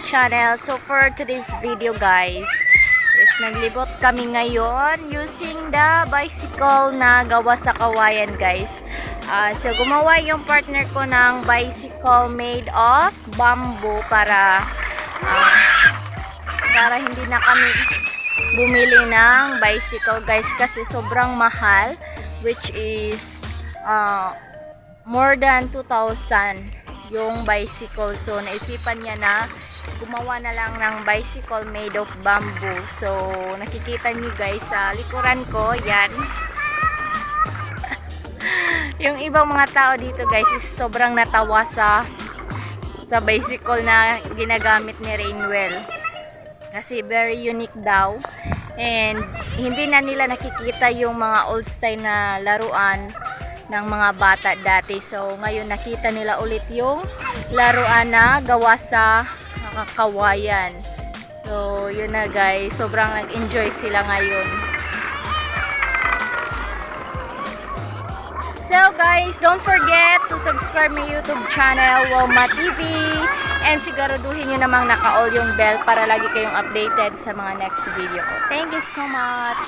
channel. So for today's video guys, is naglibot kami ngayon using the bicycle na gawa sa kawayan guys. So gumawa yung partner ko ng bicycle made of bamboo para hindi na kami bumili ng bicycle guys kasi sobrang mahal, which is more than 2,000 yung bicycle. So naisipan niya na gumawa na lang ng bicycle made of bamboo. So nakikita niyo guys sa likuran ko, yan. Yung ibang mga tao dito guys is sobrang natawa sa bicycle na ginagamit ni Rainwell kasi very unique daw, and hindi na nila nakikita yung mga old style na laruan ng mga bata dati. So ngayon nakita nila ulit yung laruan na gawa sa kawayan. So yun na guys, sobrang nag-enjoy sila ngayon. So guys, don't forget to subscribe my YouTube channel, Walma TV, and siguraduhin nyo namang naka-all yung bell para lagi kayong updated sa mga next video ko. Thank you so much!